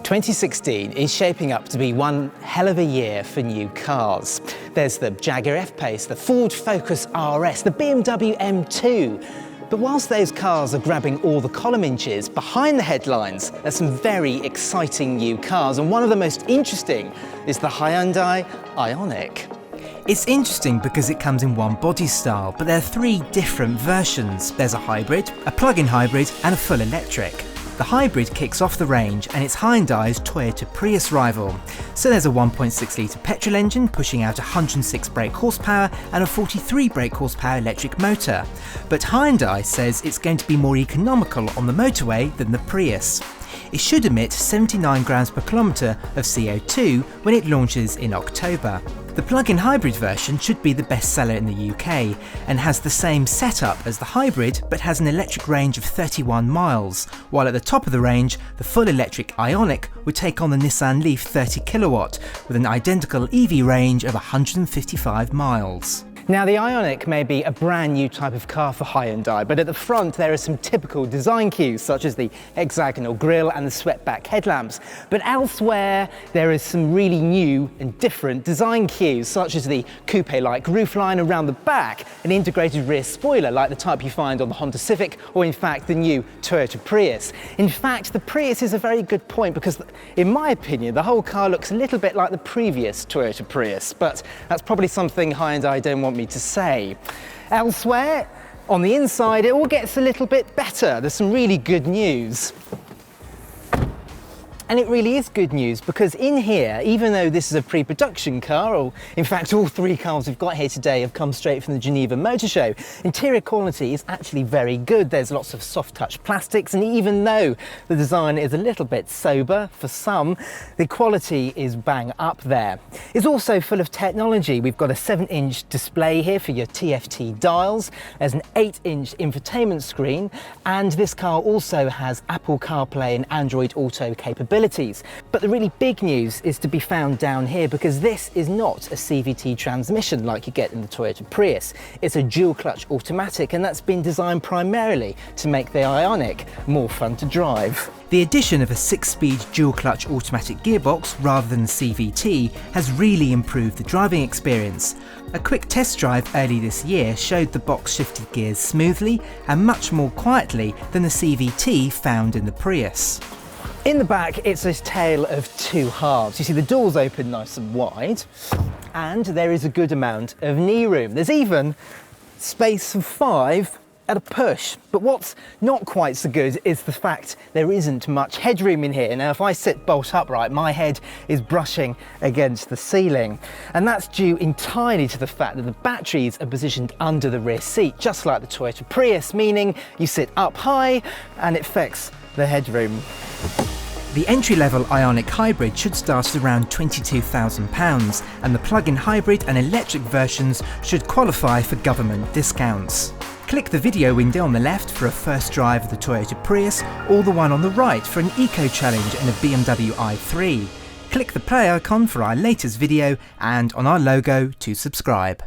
2016 is shaping up to be one hell of a year for new cars. There's the Jaguar F-Pace, the Ford Focus RS, the BMW M2. But whilst those cars are grabbing all the column inches, behind the headlines are some very exciting new cars, and one of the most interesting is the Hyundai IONIQ. It's interesting because it comes in one body style, but there are three different versions. There's a hybrid, a plug-in hybrid and a full electric. The hybrid kicks off the range and it's Hyundai's Toyota Prius rival. So there's a 1.6 litre petrol engine pushing out 106 brake horsepower and a 43 brake horsepower electric motor. But Hyundai says it's going to be more economical on the motorway than the Prius. It should emit 79 grams per kilometre of CO2 when it launches in October. The plug-in hybrid version should be the best seller in the UK and has the same setup as the hybrid but has an electric range of 31 miles, while at the top of the range the full electric IONIQ would take on the Nissan Leaf 30 kilowatt with an identical EV range of 155 miles. Now, the IONIQ may be a brand new type of car for Hyundai, but at the front there are some typical design cues such as the hexagonal grille and the swept-back headlamps. But elsewhere there is some really new and different design cues such as the coupe-like roofline around the back, an integrated rear spoiler like the type you find on the Honda Civic or in fact the new Toyota Prius. In fact, the Prius is a very good point because in my opinion the whole car looks a little bit like the previous Toyota Prius, but that's probably something Hyundai don't want me to say. Elsewhere, on the inside, it all gets a little bit better. There's some really good news. And it really is good news because in here, even though this is a pre-production car, or in fact all three cars we've got here today have come straight from the Geneva Motor Show, interior quality is actually very good. There's lots of soft touch plastics, and even though the design is a little bit sober for some, the quality is bang up there. It's also full of technology. We've got a 7-inch display here for your TFT dials. There's an 8-inch infotainment screen, and this car also has Apple CarPlay and Android Auto capabilities. But the really big news is to be found down here because this is not a CVT transmission like you get in the Toyota Prius. It's a dual clutch automatic, and that's been designed primarily to make the IONIQ more fun to drive. The addition of a 6-speed dual clutch automatic gearbox rather than CVT has really improved the driving experience. A quick test drive early this year showed the box shifted gears smoothly and much more quietly than the CVT found in the Prius. In the back, it's a tale of two halves. You see the doors open nice and wide, and there is a good amount of knee room. There's even space for 5 at a push. But what's not quite so good is the fact there isn't much headroom in here. Now, if I sit bolt upright, my head is brushing against the ceiling. And that's due entirely to the fact that the batteries are positioned under the rear seat, just like the Toyota Prius, meaning you sit up high and it affects the headroom. The entry-level IONIQ hybrid should start at around £22,000, and the plug-in hybrid and electric versions should qualify for government discounts. Click the video window on the left for a first drive of the Toyota Prius, or the one on the right for an Eco Challenge and a BMW i3. Click the play icon for our latest video and on our logo to subscribe.